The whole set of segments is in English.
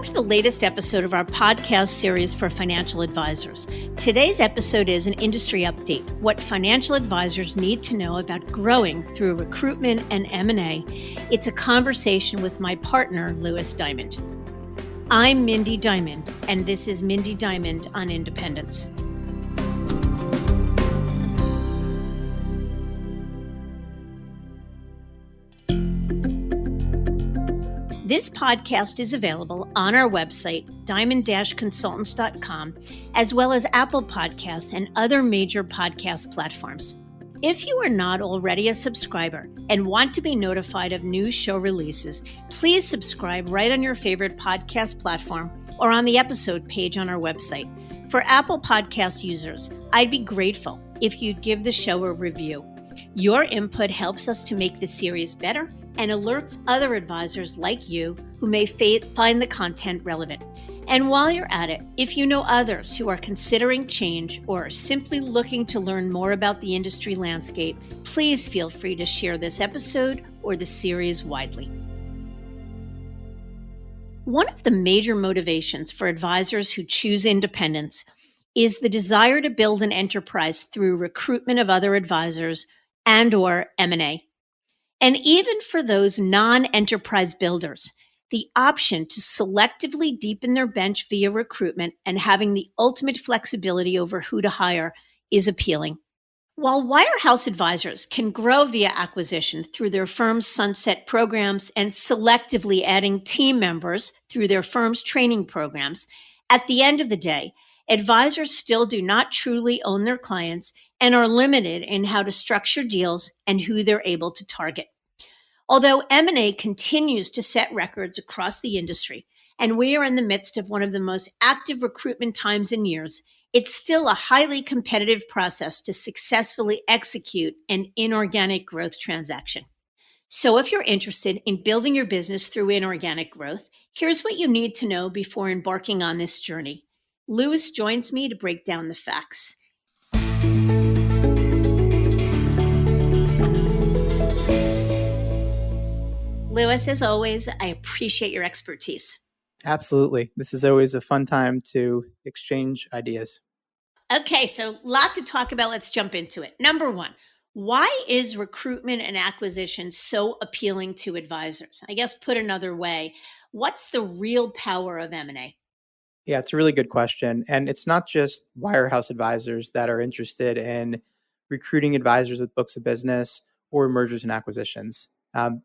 Welcome to the latest episode of our podcast series for financial advisors. Today's episode is an industry update, what financial advisors need to know about growing through recruitment and M&A. It's a conversation with my partner, Lewis Diamond. I'm Mindy Diamond, and this is Mindy Diamond on Independence. This podcast is available on our website, diamond-consultants.com, as well as Apple Podcasts and other major podcast platforms. If you are not already a subscriber and want to be notified of new show releases, please subscribe right on your favorite podcast platform or on the episode page on our website. For Apple Podcast users, I'd be grateful if you'd give the show a review. Your input helps us to make the series better and alerts other advisors like you who may find the content relevant. And while you're at it, if you know others who are considering change or are simply looking to learn more about the industry landscape, please feel free to share this episode or the series widely. One of the major motivations for advisors who choose independence is the desire to build an enterprise through recruitment of other advisors and/or M&A. And even for those non-enterprise builders, the option to selectively deepen their bench via recruitment and having the ultimate flexibility over who to hire is appealing. While wirehouse advisors can grow via acquisition through their firm's sunset programs and selectively adding team members through their firm's training programs, at the end of the day, advisors still do not truly own their clients and are limited in how to structure deals and who they're able to target. Although M&A continues to set records across the industry, and we are in the midst of one of the most active recruitment times in years, it's still a highly competitive process to successfully execute an inorganic growth transaction. So if you're interested in building your business through inorganic growth, here's what you need to know before embarking on this journey. Lewis joins me to break down the facts. Lewis, as always, I appreciate your expertise. Absolutely. This is always a fun time to exchange ideas. Okay, so a lot to talk about. Let's jump into it. Number one, why is recruitment and acquisition so appealing to advisors? I guess put another way, what's the real power of M&A? Yeah, it's a really good question. And it's not just wirehouse advisors that are interested in recruiting advisors with books of business or mergers and acquisitions.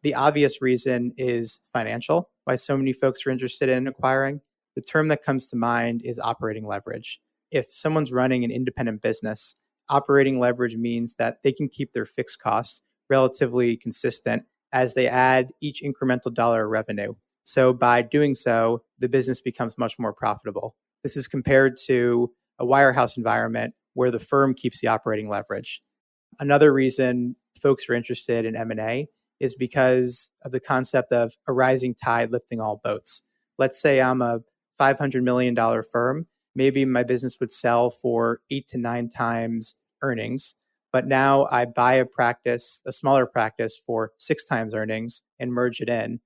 The obvious reason is financial, why so many folks are interested in acquiring. The term that comes to mind is operating leverage. If someone's running an independent business, operating leverage means that they can keep their fixed costs relatively consistent as they add each incremental dollar of revenue. So by doing so, the business becomes much more profitable. This is compared to a wirehouse environment where the firm keeps the operating leverage. Another reason folks are interested in M&A is because of the concept of a rising tide lifting all boats. Let's say I'm a $500 million firm. Maybe my business would sell for 8 to 9 times earnings, but now I buy a smaller practice for 6 times earnings and merge it in.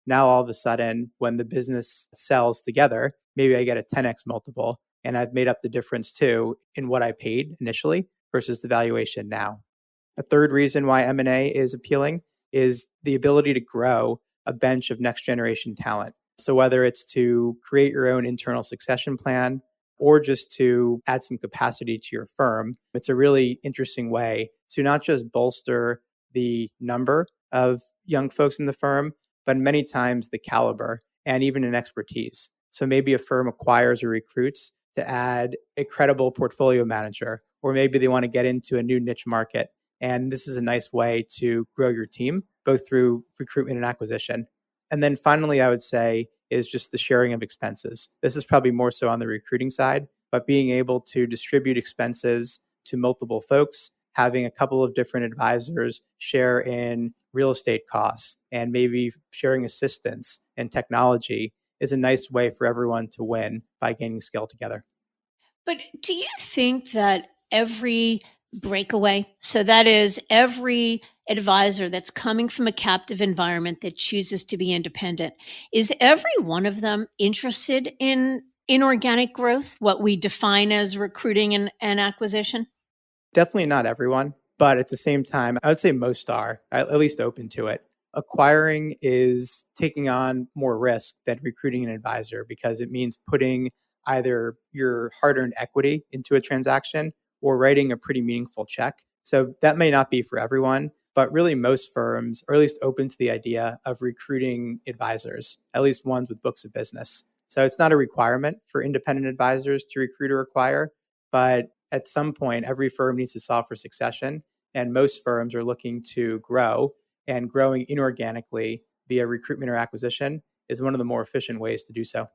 Now, all of a sudden, when the business sells together, maybe I get a 10x multiple, and I've made up the difference too in what I paid initially versus the valuation now. A third reason why M&A is appealing is the ability to grow a bench of next generation talent. So whether it's to create your own internal succession plan or just to add some capacity to your firm, it's a really interesting way to not just bolster the number of young folks in the firm, but many times the caliber and even an expertise. So maybe a firm acquires or recruits to add a credible portfolio manager, or maybe they want to get into a new niche market. And this is a nice way to grow your team, both through recruitment and acquisition. And then finally, I would say is just the sharing of expenses. This is probably more so on the recruiting side, but being able to distribute expenses to multiple folks, having a couple of different advisors share in real estate costs and maybe sharing assistance and technology is a nice way for everyone to win by gaining skill together. But do you think that every Breakaway. So that is every advisor that's coming from a captive environment that chooses to be independent. Is every one of them interested in inorganic growth, what we define as recruiting and acquisition? Definitely not everyone, but at the same time, I would say most are at least open to it. Acquiring is taking on more risk than recruiting an advisor because it means putting either your hard earned equity into a transaction or writing a pretty meaningful check. So that may not be for everyone, but really most firms are at least open to the idea of recruiting advisors, at least ones with books of business. So it's not a requirement for independent advisors to recruit or acquire, but at some point, every firm needs to solve for succession. And most firms are looking to grow, and growing inorganically via recruitment or acquisition is one of the more efficient ways to do so.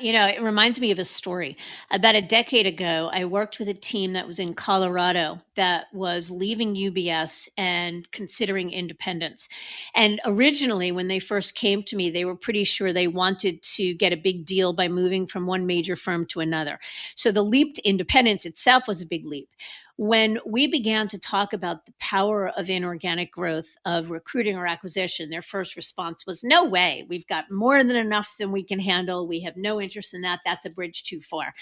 It reminds me of a story. About a decade ago, I worked with a team that was in Colorado that was leaving UBS and considering independence. And originally, when they first came to me, they were pretty sure they wanted to get a big deal by moving from one major firm to another. So the leap to independence itself was a big leap. When we began to talk about the power of inorganic growth, of recruiting or acquisition, their first response was, "No way. We've got more than enough than we can handle. We have no interest in that. That's a bridge too far."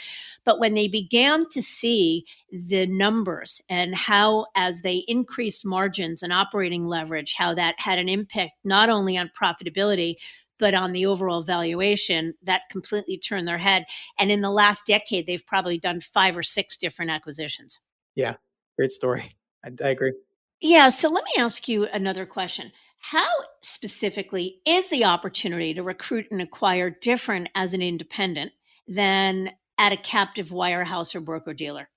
But when they began to see the numbers and how, as they increased margins and operating leverage, how that had an impact not only on profitability, but on the overall valuation, that completely turned their head. And in the last decade, they've probably done 5 or 6 different acquisitions. Yeah, great story. I agree. Yeah. So let me ask you another question. How specifically is the opportunity to recruit and acquire different as an independent than at a captive wirehouse or broker dealer?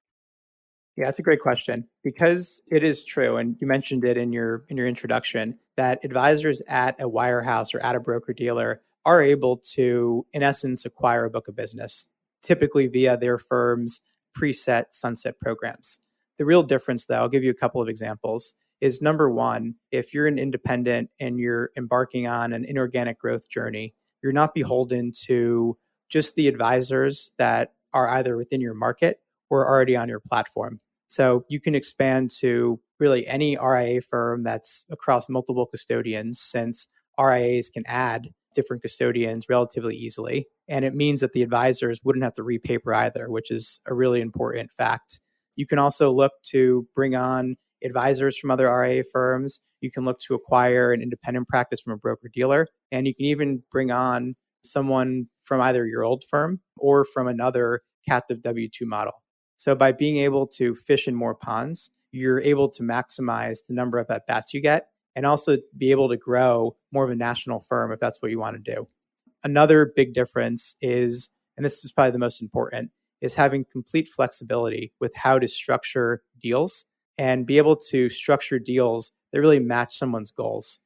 Yeah, that's a great question because it is true, and you mentioned it in your introduction that advisors at a wirehouse or at a broker dealer are able to, in essence, acquire a book of business, typically via their firm's preset sunset programs. The real difference, though, I'll give you a couple of examples. Is number one, if you're an independent and you're embarking on an inorganic growth journey, you're not beholden to just the advisors that are either within your market or already on your platform. So you can expand to really any RIA firm that's across multiple custodians, since RIAs can add different custodians relatively easily. And it means that the advisors wouldn't have to repaper either, which is a really important fact. You can also look to bring on advisors from other RIA firms. You can look to acquire an independent practice from a broker dealer. And you can even bring on someone from either your old firm or from another captive W 2 model. So by being able to fish in more ponds, you're able to maximize the number of at bats you get and also be able to grow more of a national firm if that's what you want to do. Another big difference is, and this is probably the most important, is having complete flexibility with how to structure deals and be able to structure deals that really match someone's goals.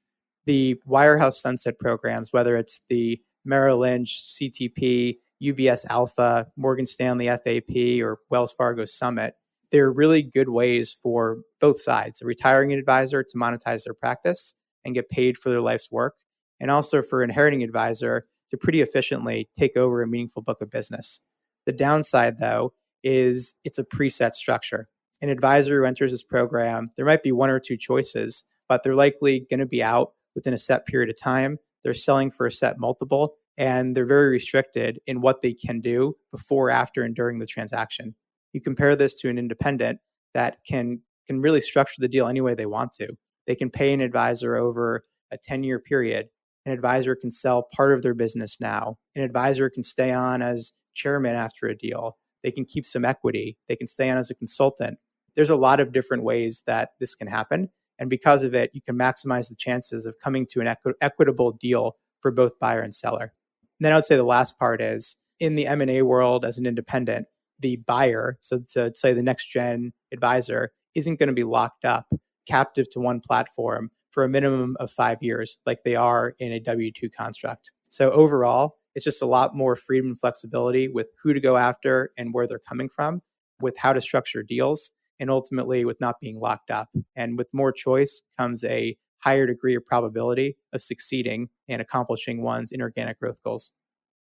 The Wirehouse Sunset programs, whether it's the Merrill Lynch, CTP, UBS Alpha, Morgan Stanley FAP, or Wells Fargo Summit, they're really good ways for both sides, a retiring advisor to monetize their practice and get paid for their life's work, and also for an inheriting advisor to pretty efficiently take over a meaningful book of business. The downside, though, is it's a preset structure. An advisor who enters this program, there might be one or two choices, but they're likely going to be out within a set period of time. They're selling for a set multiple, and they're very restricted in what they can do before, after, and during the transaction. You compare this to an independent that can really structure the deal any way they want to. They can pay an advisor over a 10-year period. An advisor can sell part of their business now. An advisor can stay on as chairman after a deal. They can keep some equity. They can stay on as a consultant. There's a lot of different ways that this can happen. And because of it, you can maximize the chances of coming to an equitable deal for both buyer and seller. And then I would say the last part is in the M&A world as an independent, the buyer, so to say the next gen advisor, isn't going to be locked up captive to one platform for a minimum of 5 years like they are in a W-2 construct. So overall, it's just a lot more freedom and flexibility with who to go after and where they're coming from, with how to structure deals, and ultimately with not being locked up. And with more choice comes a higher degree of probability of succeeding and accomplishing one's inorganic growth goals.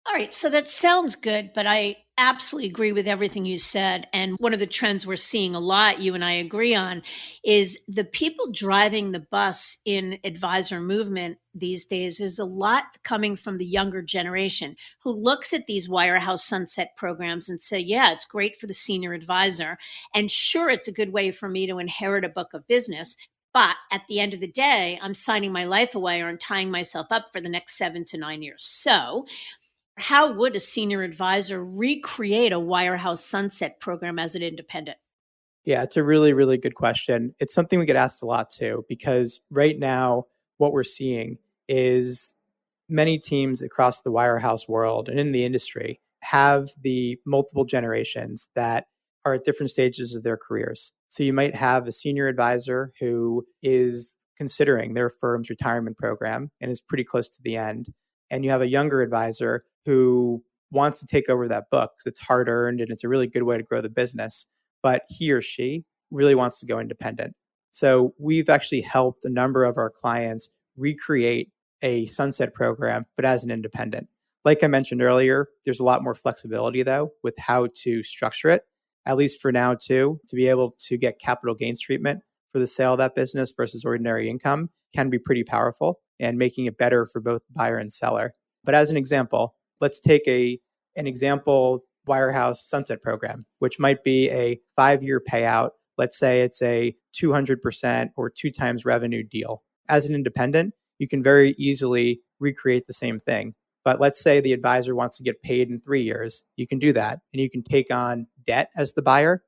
All right, so that sounds good, but I absolutely agree with everything you said. And one of the trends we're seeing a lot, you and I agree on, is the people driving the bus in advisor movement these days is a lot coming from the younger generation who looks at these wirehouse sunset programs and say, yeah, it's great for the senior advisor. And sure, it's a good way for me to inherit a book of business. But at the end of the day, I'm signing my life away or I'm tying myself up for the next 7 to 9 years. So how would a senior advisor recreate a wirehouse sunset program as an independent? Yeah, it's a really, really good question. It's something we get asked a lot too, because right now, what we're seeing is many teams across the wirehouse world and in the industry have the multiple generations that are at different stages of their careers. So you might have a senior advisor who is considering their firm's retirement program and is pretty close to the end. And you have a younger advisor who wants to take over that book because it's hard earned and it's a really good way to grow the business. But he or she really wants to go independent. So we've actually helped a number of our clients recreate a sunset program, but as an independent. Like I mentioned earlier, there's a lot more flexibility though with how to structure it, at least for now too, to be able to get capital gains treatment for the sale of that business versus ordinary income can be pretty powerful and making it better for both buyer and seller. But as an example, let's take an example wirehouse sunset program, which might be a 5-year payout. Let's say it's a 200% or 2 times revenue deal. As an independent, you can very easily recreate the same thing. But let's say the advisor wants to get paid in 3 years. You can do that. And you can take on debt as the buyer,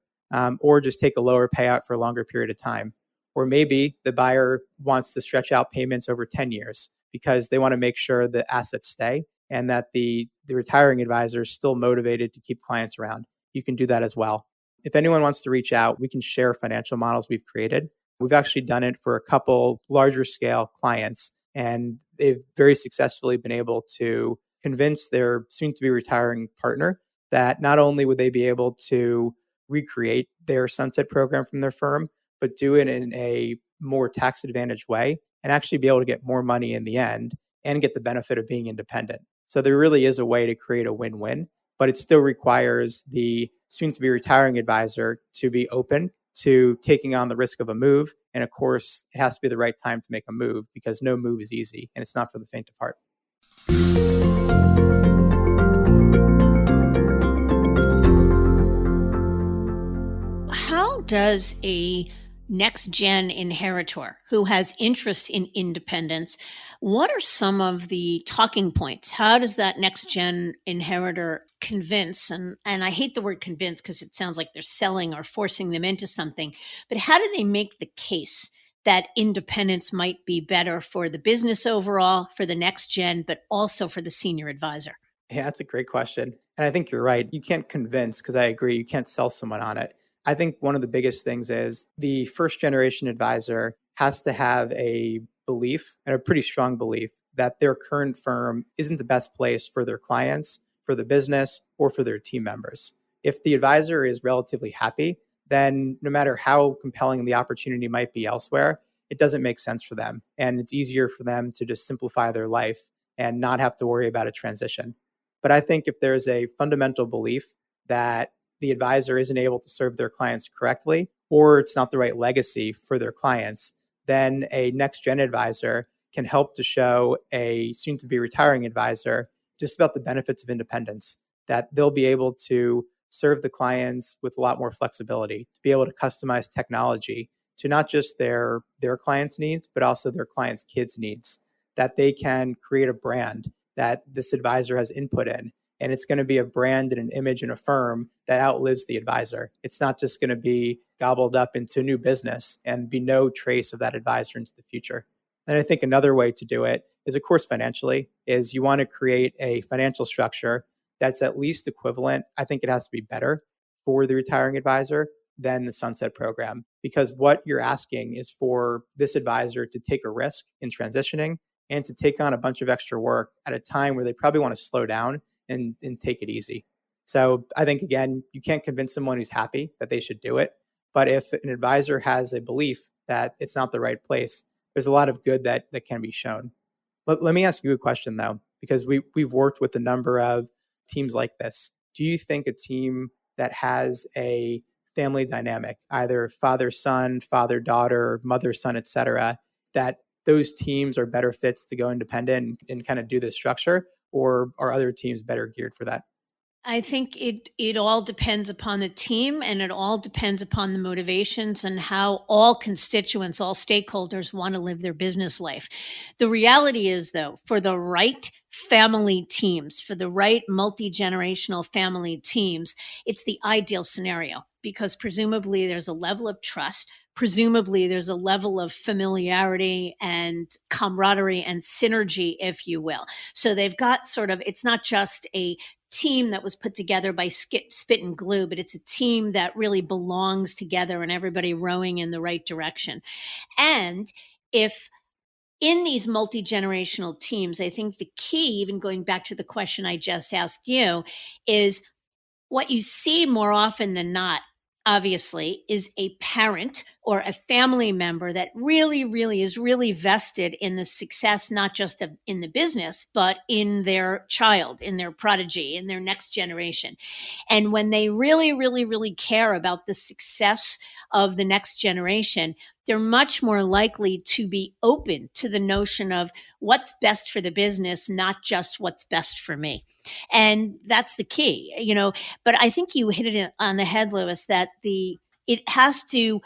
or just take a lower payout for a longer period of time. Or maybe the buyer wants to stretch out payments over 10 years because they want to make sure the assets stay and that the retiring advisor is still motivated to keep clients around. You can do that as well. If anyone wants to reach out, we can share financial models we've created. We've actually done it for a couple larger scale clients, and they've very successfully been able to convince their soon to be retiring partner that not only would they be able to recreate their sunset program from their firm, but do it in a more tax advantaged way and actually be able to get more money in the end and get the benefit of being independent. So there really is a way to create a win-win, but it still requires the soon to be retiring advisor to be open to taking on the risk of a move. And of course, it has to be the right time to make a move because no move is easy and it's not for the faint of heart. How does a next gen inheritor who has interest in independence, what are some of the talking points? How does that next gen inheritor convince, and I hate the word convince because it sounds like they're selling or forcing them into something, but how do they make the case that independence might be better for the business overall, for the next gen, but also for the senior advisor? Yeah, that's a great question. And I think you're right. You can't convince, because I agree, you can't sell someone on it. I think one of the biggest things is the first generation advisor has to have a belief, and a pretty strong belief, that their current firm isn't the best place for their clients, for the business, or for their team members. If the advisor is relatively happy, then no matter how compelling the opportunity might be elsewhere, it doesn't make sense for them. And it's easier for them to just simplify their life and not have to worry about a transition. But I think if there's a fundamental belief that the advisor isn't able to serve their clients correctly, or it's not the right legacy for their clients, then a next gen advisor can help to show a soon to be retiring advisor just about the benefits of independence, that they'll be able to serve the clients with a lot more flexibility, to be able to customize technology to not just their clients' needs, but also their clients' kids' needs, that they can create a brand that this advisor has input in. And it's going to be a brand and an image and a firm that outlives the advisor. It's not just going to be gobbled up into new business and be no trace of that advisor into the future. And I think another way to do it is, of course, financially, is you want to create a financial structure that's at least equivalent. I think it has to be better for the retiring advisor than the sunset program, because what you're asking is for this advisor to take a risk in transitioning and to take on a bunch of extra work at a time where they probably want to slow down and take it easy. So I think, again, you can't convince someone who's happy that they should do it. But if an advisor has a belief that it's not the right place, there's a lot of good that can be shown. Let me ask you a question, though, because we've worked with a number of teams like this. do you think a team that has a family dynamic, either father-son, father-daughter, mother-son, et cetera, that those teams are better fits to go independent and kind of do this structure, or are other teams better geared for that? I think it all depends upon the team, and it all depends upon the motivations and how all constituents, all stakeholders want to live their business life. The reality is, though, for the right family teams, for the right multi-generational family teams, it's the ideal scenario because presumably there's a level of trust. Presumably, there's a level of familiarity and camaraderie and synergy, if you will. So they've got sort of, it's not just a team that was put together by spit and glue, but it's a team that really belongs together and everybody rowing in the right direction. And if in these multi generational teams, I think the key, even going back to the question I just asked you, is what you see more often than not, obviously, is a parent or a family member that really is really vested in the success, not just in the business, but in their child, in their prodigy, in their next generation. And when they really care about the success of the next generation, they're much more likely to be open to the notion of what's best for the business, not just what's best for me. And that's the key, but I think you hit it on the head, Lewis, that it has to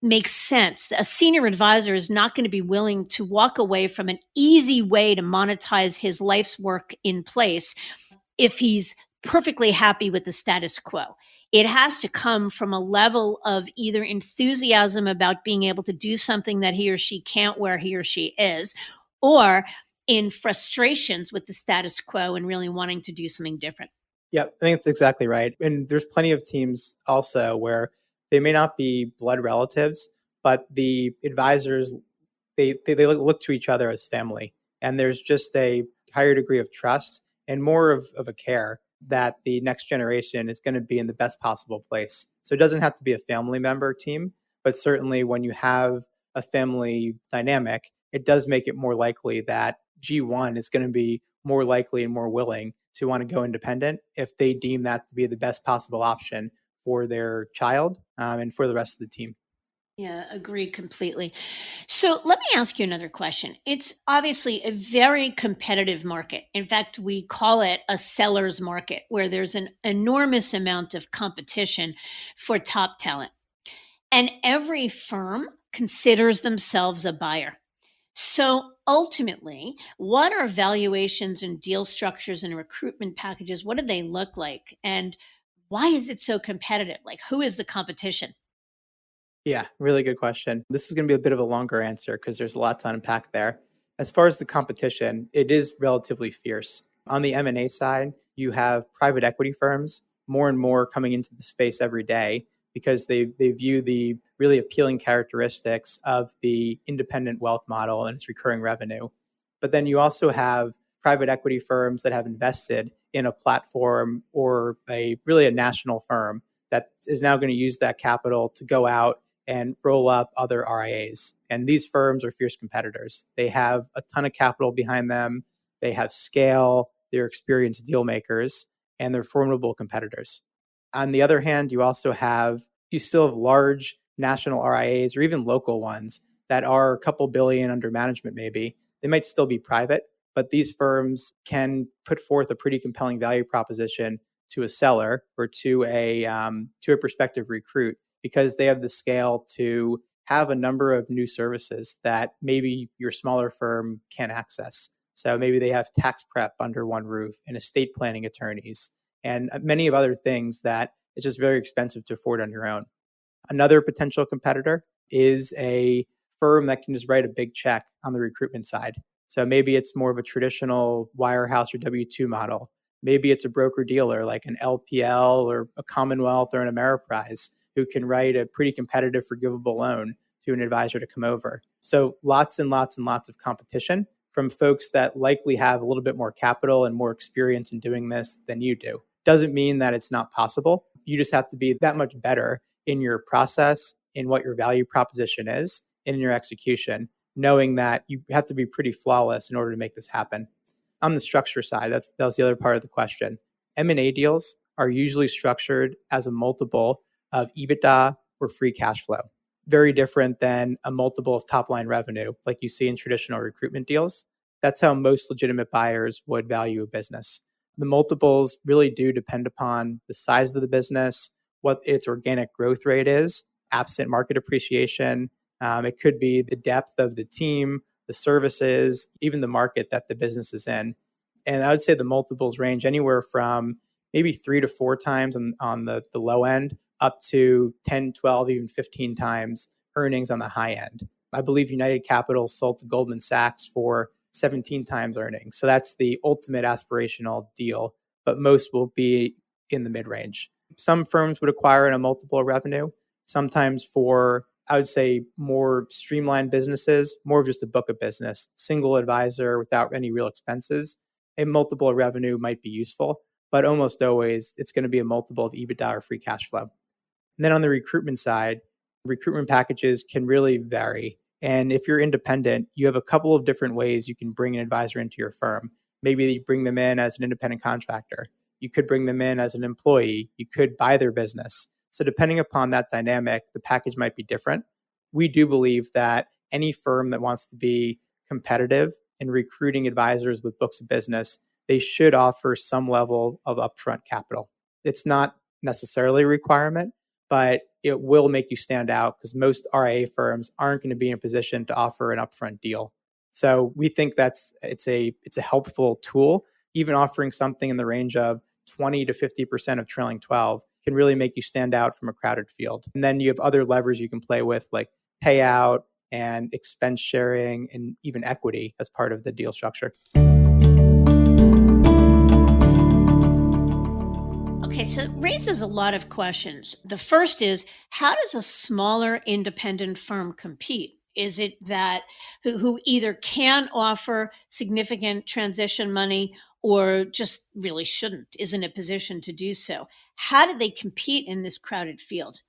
make sense. A senior advisor is not going to be willing to walk away from an easy way to monetize his life's work in place if he's perfectly happy with the status quo. It has to come from a level of either enthusiasm about being able to do something that he or she can't where he or she is, or in frustrations with the status quo and really wanting to do something different. Yep, I think that's exactly right. And there's plenty of teams also where they may not be blood relatives, but the advisors, they look to each other as family. And there's just a higher degree of trust and more of a care that the next generation is going to be in the best possible place. So it doesn't have to be a family member team, but certainly when you have a family dynamic, it does make it more likely that G1 is going to be more likely and more willing to want to go independent if they deem that to be the best possible option for their child and for the rest of the team. Yeah, agree completely. So let me ask you another question. It's obviously a very competitive market. In fact, we call it a seller's market where there's an enormous amount of competition for top talent. And every firm considers themselves a buyer. So ultimately, what are valuations and deal structures and recruitment packages? What do they look like? And why is it so competitive? Like, who is the competition? Yeah, really good question. This is going to be a bit of a longer answer because there's a lot to unpack there. As far as the competition, it is relatively fierce. On the M&A side, you have private equity firms more and more coming into the space every day because they view the really appealing characteristics of the independent wealth model and its recurring revenue. But then you also have private equity firms that have invested in a platform or a national firm that is now going to use that capital to go out and roll up other RIAs. And these firms are fierce competitors. They have a ton of capital behind them. They have scale. They're experienced deal makers, and they're formidable competitors. On the other hand, you still have large national RIAs or even local ones that are a couple billion under management, maybe. They might still be private, but these firms can put forth a pretty compelling value proposition to a seller or to a prospective recruit because they have the scale to have a number of new services that maybe your smaller firm can't access. So maybe they have tax prep under one roof and estate planning attorneys and many of other things that it's just very expensive to afford on your own. Another potential competitor is a firm that can just write a big check on the recruitment side. So maybe it's more of a traditional wirehouse or W-2 model. Maybe it's a broker dealer like an LPL or a Commonwealth or an Ameriprise who can write a pretty competitive forgivable loan to an advisor to come over. So lots and lots and lots of competition from folks that likely have a little bit more capital and more experience in doing this than you do. Doesn't mean that it's not possible. You just have to be that much better in your process, in what your value proposition is, and in your execution, knowing that you have to be pretty flawless in order to make this happen. On the structure side, that was the other part of the question. M&A deals are usually structured as a multiple of EBITDA or free cash flow. Very different than a multiple of top line revenue, like you see in traditional recruitment deals. That's how most legitimate buyers would value a business. The multiples really do depend upon the size of the business, what its organic growth rate is, absent market appreciation. It could be the depth of the team, the services, even the market that the business is in. And I would say the multiples range anywhere from maybe 3 to 4 times on the low end up to 10, 12, even 15 times earnings on the high end. I believe United Capital sold to Goldman Sachs for 17 times earnings. So that's the ultimate aspirational deal, but most will be in the mid range. Some firms would acquire in a multiple of revenue. Sometimes for, I would say, more streamlined businesses, more of just a book of business, single advisor without any real expenses, a multiple of revenue might be useful, but almost always it's going to be a multiple of EBITDA or free cash flow. And then on the recruitment side, recruitment packages can really vary. And if you're independent, you have a couple of different ways you can bring an advisor into your firm. Maybe you bring them in as an independent contractor. You could bring them in as an employee. You could buy their business. So depending upon that dynamic, the package might be different. We do believe that any firm that wants to be competitive in recruiting advisors with books of business, they should offer some level of upfront capital. It's not necessarily a requirement, but it will make you stand out because most RIA firms aren't going to be in a position to offer an upfront deal. So we think it's a helpful tool. Even offering something in the range of 20 to 50% of trailing 12 can really make you stand out from a crowded field. And then you have other levers you can play with, like payout and expense sharing and even equity as part of the deal structure. Okay, so it raises a lot of questions. The first is, how does a smaller independent firm compete? Is it that who either can offer significant transition money or just really shouldn't, is in a position to do so? How do they compete in this crowded field?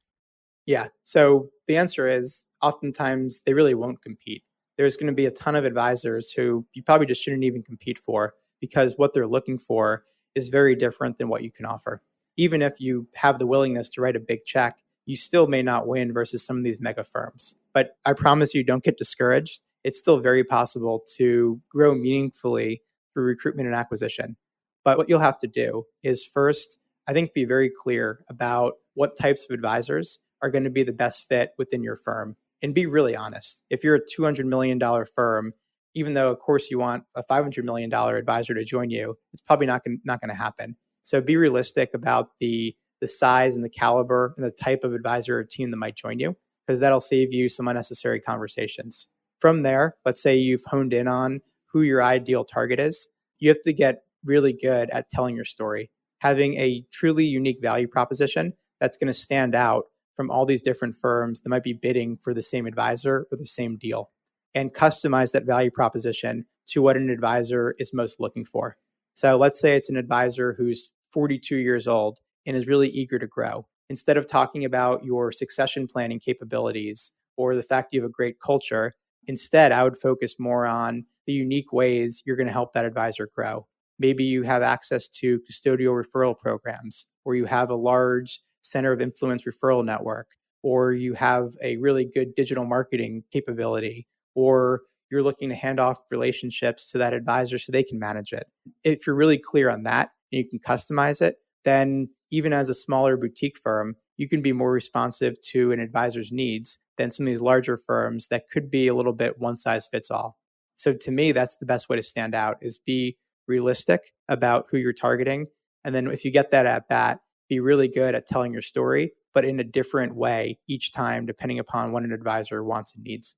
Yeah. So the answer is oftentimes they really won't compete. There's going to be a ton of advisors who you probably just shouldn't even compete for because what they're looking for is very different than what you can offer. Even if you have the willingness to write a big check, you still may not win versus some of these mega firms. But I promise you, don't get discouraged. It's still very possible to grow meaningfully through recruitment and acquisition. But what you'll have to do is first, I think, be very clear about what types of advisors are going to be the best fit within your firm and be really honest. If you're a $200 million firm, even though, of course, you want a $500 million advisor to join you, it's probably not going to happen. So be realistic about the size and the caliber and the type of advisor or team that might join you, because that'll save you some unnecessary conversations. From there, let's say you've honed in on who your ideal target is. You have to get really good at telling your story, having a truly unique value proposition that's going to stand out from all these different firms that might be bidding for the same advisor or the same deal, and customize that value proposition to what an advisor is most looking for. So let's say it's an advisor who's 42 years old and is really eager to grow. Instead of talking about your succession planning capabilities or the fact you have a great culture, instead, I would focus more on the unique ways you're going to help that advisor grow. Maybe you have access to custodial referral programs, or you have a large center of influence referral network, or you have a really good digital marketing capability, or you're looking to hand off relationships to that advisor so they can manage it. If you're really clear on that and you can customize it, then even as a smaller boutique firm, you can be more responsive to an advisor's needs than some of these larger firms that could be a little bit one size fits all. So to me, that's the best way to stand out, is be realistic about who you're targeting. And then if you get that at bat, be really good at telling your story, but in a different way each time, depending upon what an advisor wants and needs.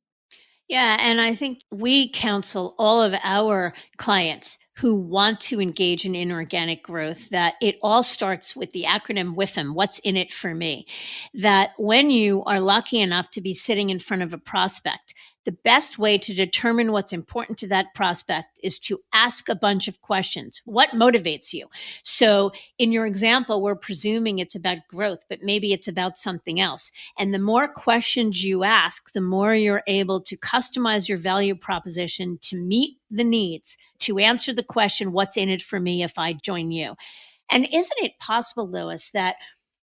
Yeah, and I think we counsel all of our clients who want to engage in inorganic growth that it all starts with the acronym WIFM, what's in it for me. That when you are lucky enough to be sitting in front of a prospect, the best way to determine what's important to that prospect is to ask a bunch of questions. What motivates you? So in your example, we're presuming it's about growth, but maybe it's about something else. And the more questions you ask, the more you're able to customize your value proposition to meet the needs, to answer the question, what's in it for me if I join you? And isn't it possible, Louis, that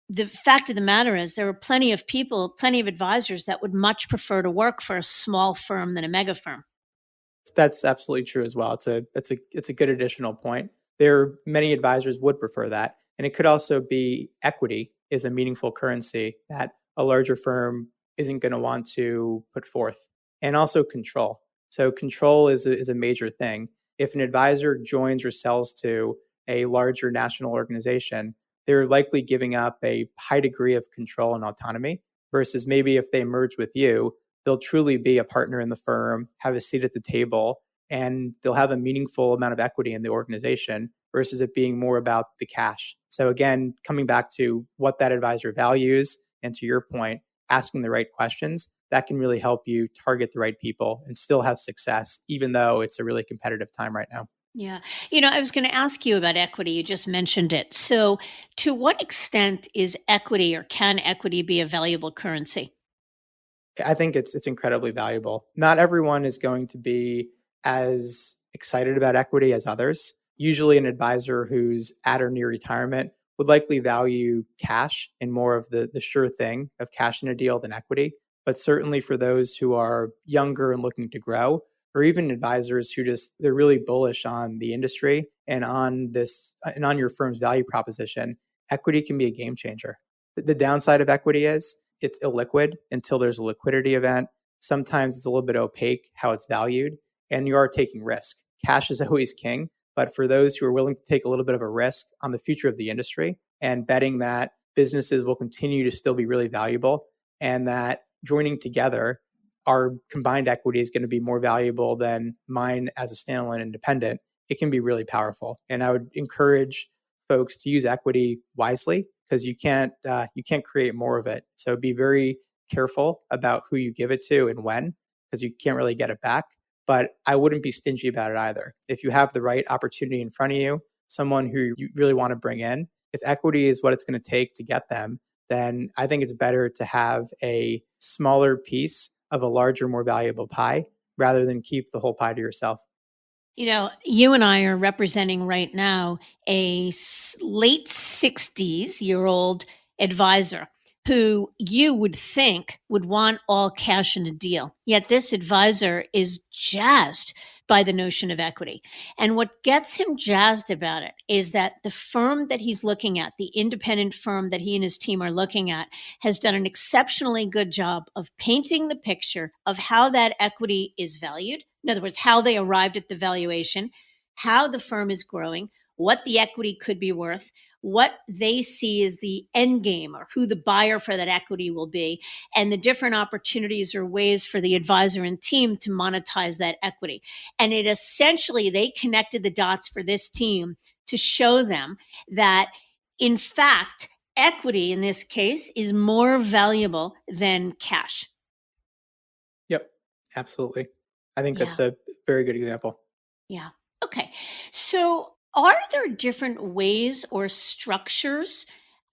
the fact of the matter is there are plenty of people, plenty of advisors that would much prefer to work for a small firm than a mega firm? That's absolutely true as well. It's a good additional point. Many advisors would prefer that. And it could also be equity is a meaningful currency that a larger firm isn't going to want to put forth. And also control. So control is a major thing. If an advisor joins or sells to a larger national organization, they're likely giving up a high degree of control and autonomy versus maybe if they merge with you, they'll truly be a partner in the firm, have a seat at the table, and they'll have a meaningful amount of equity in the organization versus it being more about the cash. So, again, coming back to what that advisor values, and to your point, asking the right questions, that can really help you target the right people and still have success, even though it's a really competitive time right now. Yeah. I was going to ask you about equity. You just mentioned it. So, to what extent is equity or can equity be a valuable currency? I think it's incredibly valuable. Not everyone is going to be as excited about equity as others. Usually, an advisor who's at or near retirement would likely value cash and more of the sure thing of cash in a deal than equity. But certainly for those who are younger and looking to grow, or even advisors who just they're really bullish on the industry and on this and on your firm's value proposition, equity can be a game changer. The downside of equity is it's illiquid until there's a liquidity event. Sometimes it's a little bit opaque how it's valued, and you are taking risk. Cash is always king, but for those who are willing to take a little bit of a risk on the future of the industry and betting that businesses will continue to still be really valuable and that joining together, our combined equity is going to be more valuable than mine as a standalone independent, it can be really powerful. And I would encourage folks to use equity wisely because you can't create more of it. So be very careful about who you give it to and when, because you can't really get it back. But I wouldn't be stingy about it either. If you have the right opportunity in front of you, someone who you really want to bring in, if equity is what it's going to take to get them, then I think it's better to have a smaller piece of a larger, more valuable pie rather than keep the whole pie to yourself. You and I are representing right now a late 60s-year-old advisor who you would think would want all cash in a deal. Yet this advisor is jazzed by the notion of equity. And what gets him jazzed about it is that the firm that he's looking at, the independent firm that he and his team are looking at, has done an exceptionally good job of painting the picture of how that equity is valued. In other words, how they arrived at the valuation, how the firm is growing, what the equity could be worth, what they see as the end game or who the buyer for that equity will be, and the different opportunities or ways for the advisor and team to monetize that equity. And it essentially, they connected the dots for this team to show them that, in fact, equity in this case is more valuable than cash. Yep, absolutely. I think Yeah. that's a very good example. Yeah. Okay. So, are there different ways or structures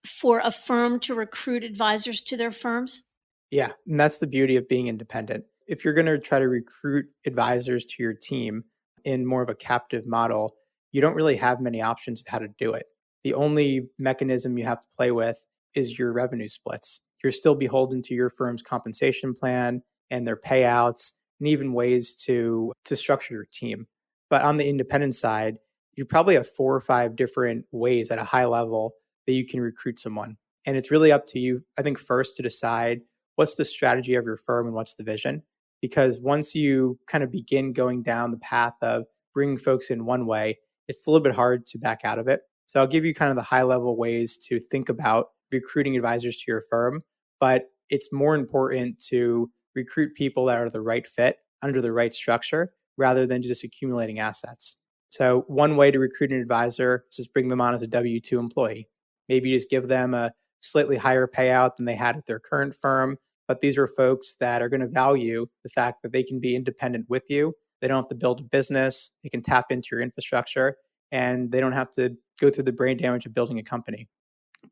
for a firm to recruit advisors to their firms? Yeah, and that's the beauty of being independent. If you're going to try to recruit advisors to your team in more of a captive model, you don't really have many options of how to do it. The only mechanism you have to play with is your revenue splits. You're still beholden to your firm's compensation plan and their payouts and even ways to structure your team. But on the independent side, you probably have 4 or 5 different ways at a high level that you can recruit someone. And it's really up to you, I think, first to decide what's the strategy of your firm and what's the vision. Because once you kind of begin going down the path of bringing folks in one way, it's a little bit hard to back out of it. So I'll give you kind of the high level ways to think about recruiting advisors to your firm, but it's more important to recruit people that are the right fit under the right structure rather than just accumulating assets. So one way to recruit an advisor is just bring them on as a W-2 employee. Maybe you just give them a slightly higher payout than they had at their current firm. But these are folks that are going to value the fact that they can be independent with you. They don't have to build a business. They can tap into your infrastructure and they don't have to go through the brain damage of building a company.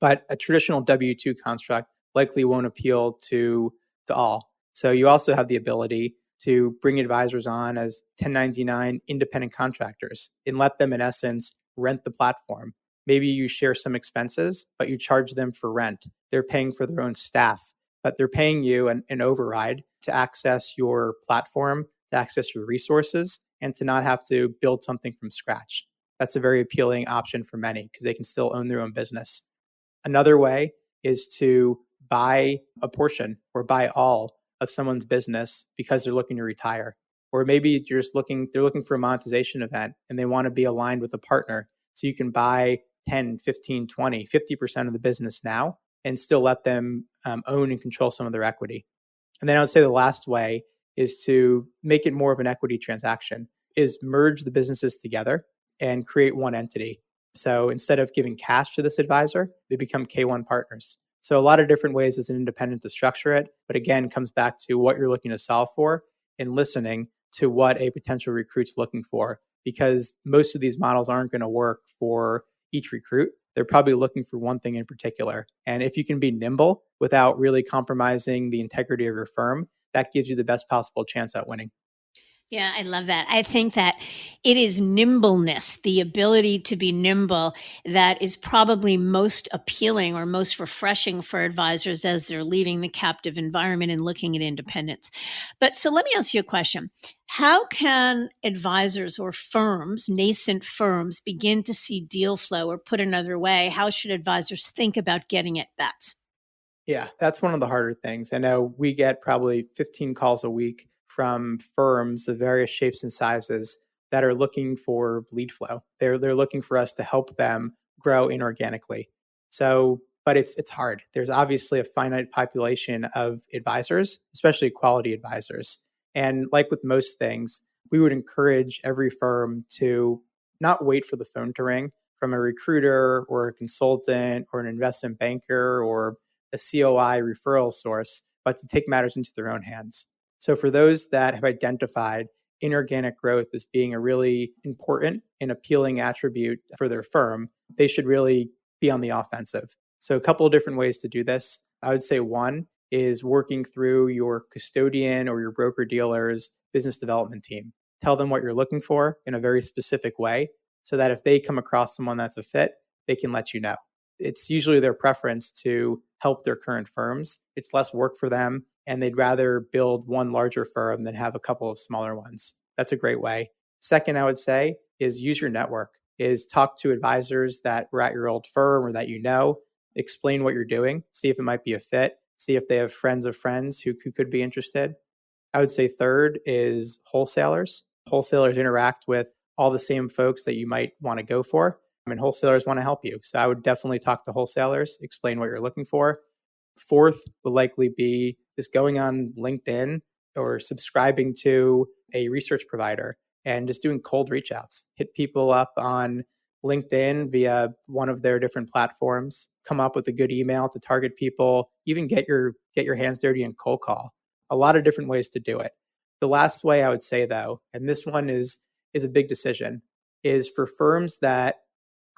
But a traditional W-2 construct likely won't appeal to all. So you also have the ability to bring advisors on as 1099 independent contractors and let them, in essence, rent the platform. Maybe you share some expenses, but you charge them for rent. They're paying for their own staff, but they're paying you an override to access your platform, to access your resources, and to not have to build something from scratch. That's a very appealing option for many because they can still own their own business. Another way is to buy a portion or buy all of someone's business because they're looking to retire. Or maybe they're looking for a monetization event and they want to be aligned with a partner. So you can buy 10, 15, 20, 50% of the business now and still let them own and control some of their equity. And then I would say the last way is to make it more of an equity transaction, is merge the businesses together and create one entity. So instead of giving cash to this advisor, they become K1 partners. So a lot of different ways as an independent to structure it, but again, comes back to what you're looking to solve for and listening to what a potential recruit's looking for, because most of these models aren't going to work for each recruit. They're probably looking for one thing in particular. And if you can be nimble without really compromising the integrity of your firm, that gives you the best possible chance at winning. Yeah, I love that. I think that it is nimbleness, the ability to be nimble, that is probably most appealing or most refreshing for advisors as they're leaving the captive environment and looking at independence. But so let me ask you a question. How can advisors or firms, nascent firms, begin to see deal flow? Or put another way, how should advisors think about getting at bets? Yeah, that's one of the harder things. I know we get probably 15 calls a week from firms of various shapes and sizes that are looking for lead flow. They're looking for us to help them grow inorganically. So, but it's hard. There's obviously a finite population of advisors, especially quality advisors. And like with most things, we would encourage every firm to not wait for the phone to ring from a recruiter or a consultant or an investment banker or a COI referral source, but to take matters into their own hands. So for those that have identified inorganic growth as being a really important and appealing attribute for their firm, they should really be on the offensive. So a couple of different ways to do this. I would say one is working through your custodian or your broker dealer's business development team. Tell them what you're looking for in a very specific way so that if they come across someone that's a fit, they can let you know. It's usually their preference to help their current firms. It's less work for them, and they'd rather build one larger firm than have a couple of smaller ones. That's a great way. Second, I would say, is use your network, is talk to advisors that were at your old firm or that you know, explain what you're doing, see if it might be a fit, see if they have friends of friends who could be interested. I would say third is wholesalers. Wholesalers interact with all the same folks that you might want to go for. And wholesalers want to help you. So I would definitely talk to wholesalers, explain what you're looking for. Fourth would likely be just going on LinkedIn or subscribing to a research provider and just doing cold reach outs. Hit people up on LinkedIn via one of their different platforms, come up with a good email to target people, even get your hands dirty and cold call. A lot of different ways to do it. The last way I would say though, and this one is a big decision, is for firms that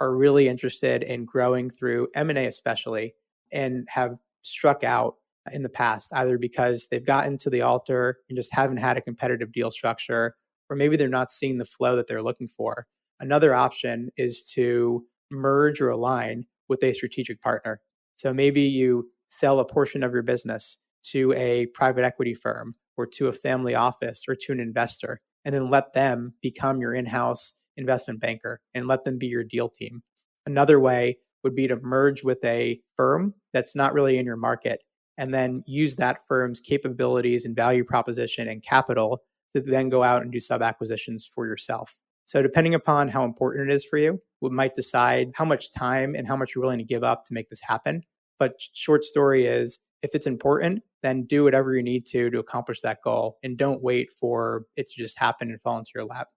are really interested in growing through M&A especially and have struck out in the past, either because they've gotten to the altar and just haven't had a competitive deal structure, or maybe they're not seeing the flow that they're looking for. Another option is to merge or align with a strategic partner. So maybe you sell a portion of your business to a private equity firm or to a family office or to an investor, and then let them become your in-house investment banker and let them be your deal team. Another way would be to merge with a firm that's not really in your market and then use that firm's capabilities and value proposition and capital to then go out and do sub acquisitions for yourself. So depending upon how important it is for you, we might decide how much time and how much you're willing to give up to make this happen. But short story is, if it's important, then do whatever you need to accomplish that goal, and don't wait for it to just happen and fall into your lap.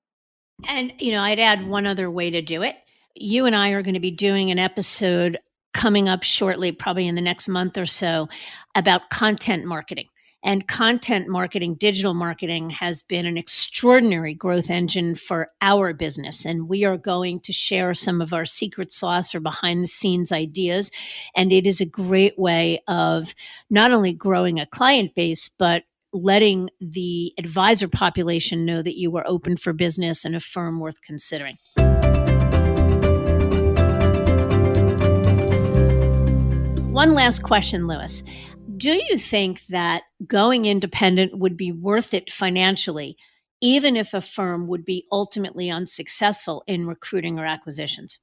And, I'd add one other way to do it. You and I are going to be doing an episode coming up shortly, probably in the next month or so, about content marketing. And content marketing, digital marketing, has been an extraordinary growth engine for our business. And we are going to share some of our secret sauce or behind the scenes ideas. And it is a great way of not only growing a client base, but letting the advisor population know that you are open for business and a firm worth considering. One last question, Lewis. Do you think that going independent would be worth it financially, even if a firm would be ultimately unsuccessful in recruiting or acquisitions?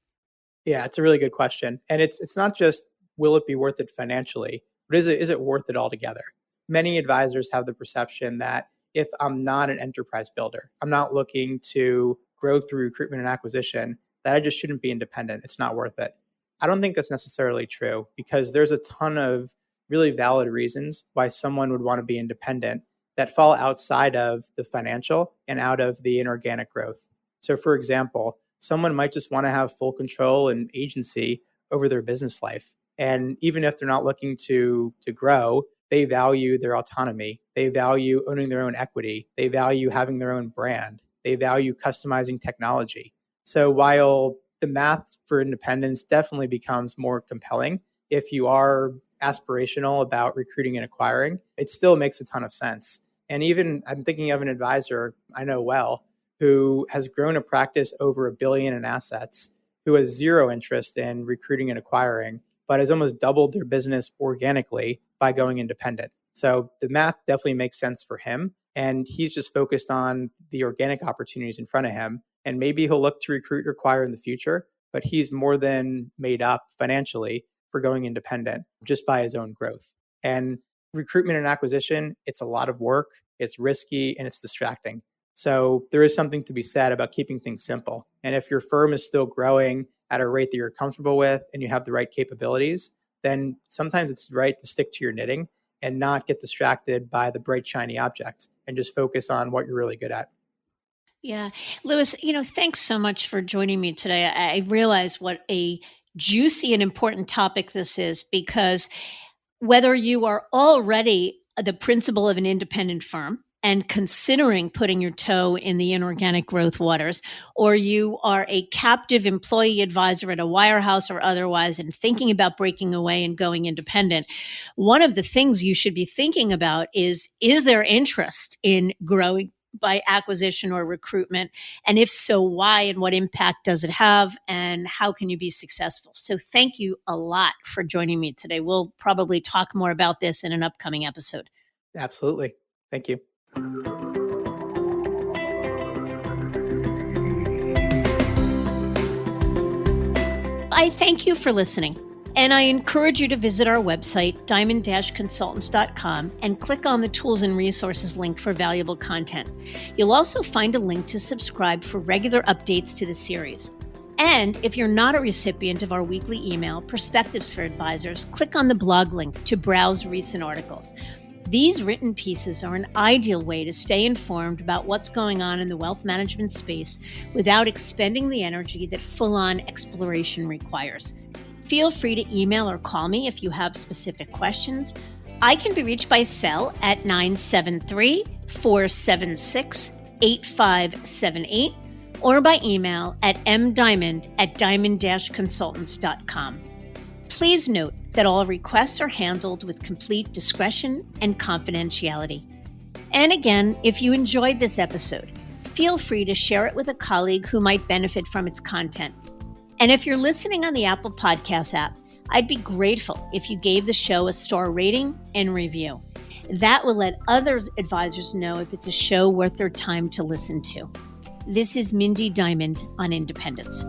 Yeah, it's a really good question. And it's not just will it be worth it financially, but is it worth it altogether? Many advisors have the perception that if I'm not an enterprise builder, I'm not looking to grow through recruitment and acquisition, that I just shouldn't be independent. It's not worth it. I don't think that's necessarily true because there's a ton of really valid reasons why someone would want to be independent that fall outside of the financial and out of the inorganic growth. So, for example, someone might just want to have full control and agency over their business life. And even if they're not looking to grow, they value their autonomy. They value owning their own equity. They value having their own brand. They value customizing technology. So while the math for independence definitely becomes more compelling, if you are aspirational about recruiting and acquiring, it still makes a ton of sense. And even I'm thinking of an advisor I know well who has grown a practice over $1 billion in assets, who has zero interest in recruiting and acquiring, but has almost doubled their business organically by going independent. So the math definitely makes sense for him. And he's just focused on the organic opportunities in front of him. And maybe he'll look to recruit or acquire in the future, but he's more than made up financially for going independent just by his own growth. And recruitment and acquisition, it's a lot of work, it's risky, and it's distracting. So there is something to be said about keeping things simple. And if your firm is still growing at a rate that you're comfortable with and you have the right capabilities, then sometimes it's right to stick to your knitting and not get distracted by the bright, shiny objects and just focus on what you're really good at. Yeah. Lewis, thanks so much for joining me today. I realize what a juicy and important topic this is because whether you are already the principal of an independent firm and considering putting your toe in the inorganic growth waters, or you are a captive employee advisor at a wirehouse or otherwise and thinking about breaking away and going independent, one of the things you should be thinking about is there interest in growing by acquisition or recruitment? And if so, why and what impact does it have? And how can you be successful? So thank you a lot for joining me today. We'll probably talk more about this in an upcoming episode. Absolutely. Thank you. I thank you for listening. And I encourage you to visit our website, diamond-consultants.com, and click on the Tools and Resources link for valuable content. You'll also find a link to subscribe for regular updates to the series. And if you're not a recipient of our weekly email, Perspectives for Advisors, click on the blog link to browse recent articles. These written pieces are an ideal way to stay informed about what's going on in the wealth management space without expending the energy that full-on exploration requires. Feel free to email or call me if you have specific questions. I can be reached by cell at 973-476-8578 or by email at mdiamond@diamond-consultants.com. Please note that all requests are handled with complete discretion and confidentiality. And again, if you enjoyed this episode, feel free to share it with a colleague who might benefit from its content. And if you're listening on the Apple Podcast app, I'd be grateful if you gave the show a star rating and review. That will let other advisors know if it's a show worth their time to listen to. This is Mindy Diamond on Independence.